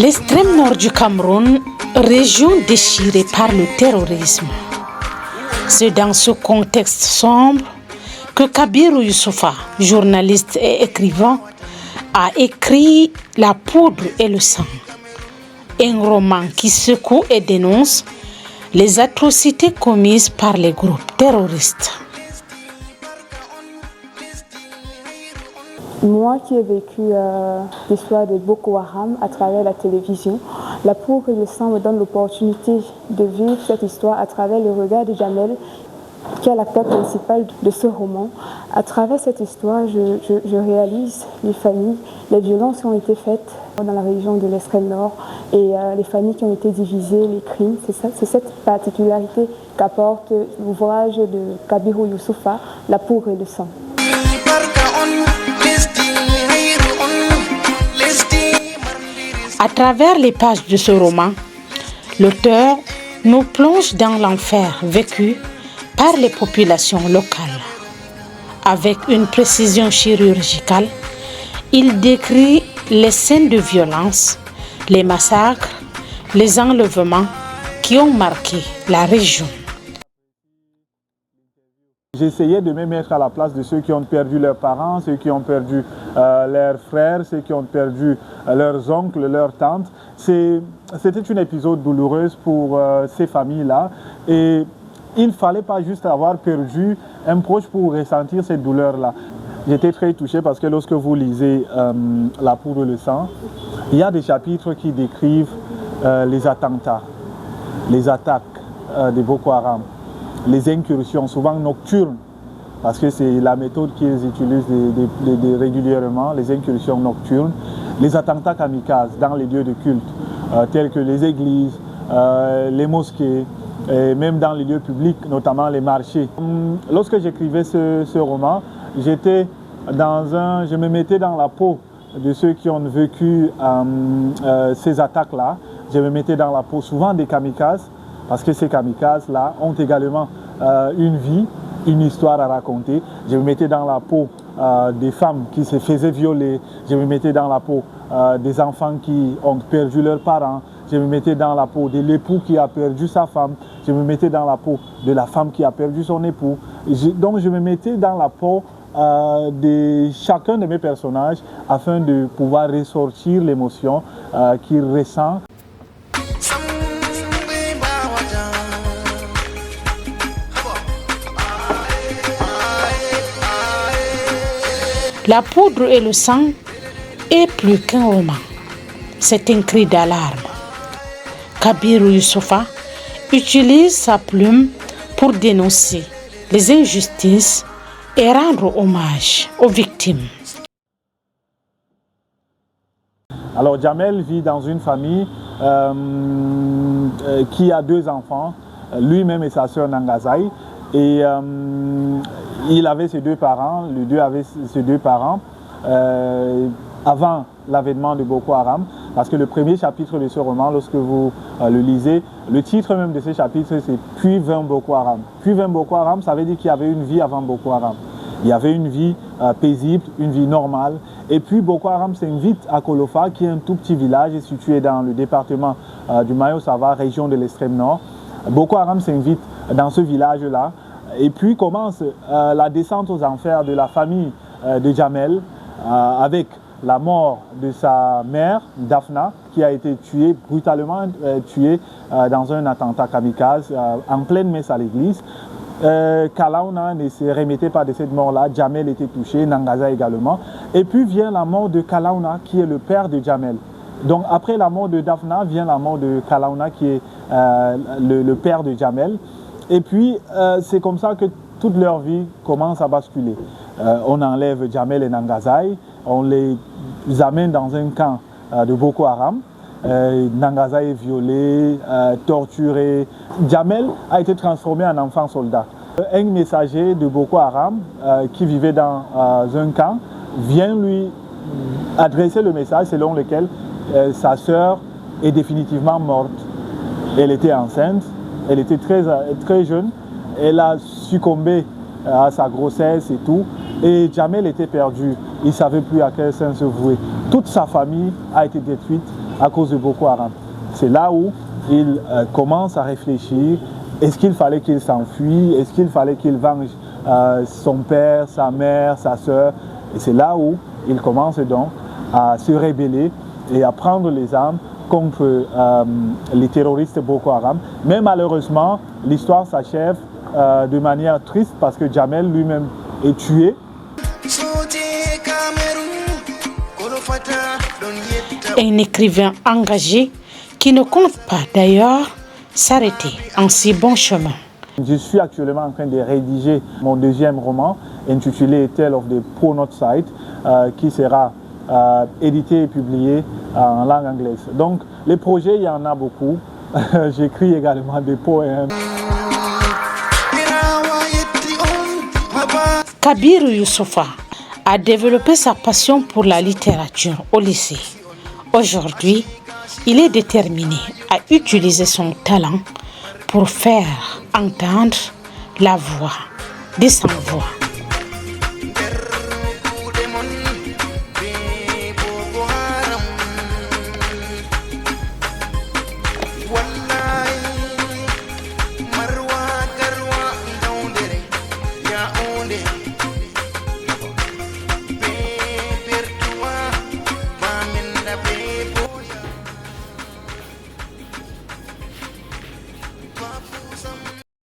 L'extrême nord du Cameroun, région déchirée par le terrorisme. C'est dans ce contexte sombre que Kabirou Youssoufa, journaliste et écrivain, a écrit La poudre et le sang, un roman qui secoue et dénonce les atrocités commises par les groupes terroristes. Moi qui ai vécu l'histoire de Boko Haram à travers la télévision, La poudre et le sang me donne l'opportunité de vivre cette histoire à travers le regard de Jamel, qui est l'acteur principal de ce roman. À travers cette histoire, je réalise les familles, les violences qui ont été faites dans la région de l'extrême nord et les familles qui ont été divisées, les crimes. C'est cette particularité qu'apporte l'ouvrage de Kabirou Youssoufa, La poudre et le sang. À travers les pages de ce roman, l'auteur nous plonge dans l'enfer vécu par les populations locales. Avec une précision chirurgicale, il décrit les scènes de violence, les massacres, les enlèvements qui ont marqué la région. J'essayais de me mettre à la place de ceux qui ont perdu leurs parents, ceux qui ont perdu leurs frères, ceux qui ont perdu leurs oncles, leurs tantes. C'était un épisode douloureux pour ces familles-là. Et il ne fallait pas juste avoir perdu un proche pour ressentir cette douleur-là. J'étais très touché parce que lorsque vous lisez La poudre et le sang, il y a des chapitres qui décrivent les attentats, les attaques de Boko Haram, les incursions, souvent nocturnes, parce que c'est la méthode qu'ils utilisent régulièrement, les incursions nocturnes, les attentats kamikazes dans les lieux de culte, tels que les églises, les mosquées, et même dans les lieux publics, notamment les marchés. Lorsque j'écrivais ce roman, je me mettais dans la peau de ceux qui ont vécu ces attaques-là. Je me mettais dans la peau souvent des kamikazes, parce que ces kamikazes-là ont également une vie, une histoire à raconter. Je me mettais dans la peau des femmes qui se faisaient violer. Je me mettais dans la peau des enfants qui ont perdu leurs parents. Je me mettais dans la peau de l'époux qui a perdu sa femme. Je me mettais dans la peau de la femme qui a perdu son époux. Donc je me mettais dans la peau de chacun de mes personnages afin de pouvoir ressortir l'émotion qu'il ressent. La poudre et le sang est plus qu'un roman. C'est un cri d'alarme. Kabirou Youssoufa utilise sa plume pour dénoncer les injustices et rendre hommage aux victimes. Alors Jamel vit dans une famille qui a 2 enfants, lui-même et sa sœur Nangazaï. Et il avait ses 2 parents, les 2 avaient ses 2 parents avant l'avènement de Boko Haram, parce que le premier chapitre de ce roman, lorsque vous le lisez, le titre même de ce chapitre, c'est Puis vint Boko Haram. Puis vint Boko Haram, ça veut dire qu'il y avait une vie avant Boko Haram. Il y avait une vie paisible, une vie normale. Et puis Boko Haram s'invite à Kolofa, qui est un tout petit village situé dans le département du Mayo-Sava, région de l'extrême nord. Boko Haram s'invite dans ce village-là. Et puis commence la descente aux enfers de la famille de Jamel avec la mort de sa mère, Daphna, qui a été tuée, brutalement tuée dans un attentat kamikaze en pleine messe à l'église. Kalauna ne se remettait pas de cette mort-là, Jamel était touché, Nangaza également. Et puis vient la mort de Kalauna, qui est le père de Jamel. Donc après la mort de Daphna, vient la mort de Kalauna, qui est le père de Jamel. Et puis c'est comme ça que toute leur vie commence à basculer. On enlève Jamel et Nangazaï, on les amène dans un camp de Boko Haram. Nangazaï est violé, torturé. Jamel a été transformé en enfant soldat. Un messager de Boko Haram qui vivait dans un camp vient lui adresser le message selon lequel sa sœur est définitivement morte. Elle était enceinte, elle était très jeune, elle a succombé à sa grossesse et tout. Et Jamel était perdu, il ne savait plus à quel sein se vouer. Toute sa famille a été détruite, à cause de Boko Haram. C'est là où il commence à réfléchir. Est-ce qu'il fallait qu'il s'enfuit? Est-ce qu'il fallait qu'il venge son père, sa mère, sa sœur? Et c'est là où il commence donc à se rebeller et à prendre les armes contre les terroristes Boko Haram. Mais malheureusement, l'histoire s'achève de manière triste parce que Djamel lui-même est tué. Un écrivain engagé qui ne compte pas d'ailleurs s'arrêter en si bon chemin. Je suis actuellement en train de rédiger mon deuxième roman intitulé Tale of the Poor North Side qui sera édité et publié en langue anglaise. Donc les projets, il y en a beaucoup. J'écris également des poèmes. Kabiru Youssoufa a développé sa passion pour la littérature au lycée. Aujourd'hui, il est déterminé à utiliser son talent pour faire entendre la voix des sans-voix.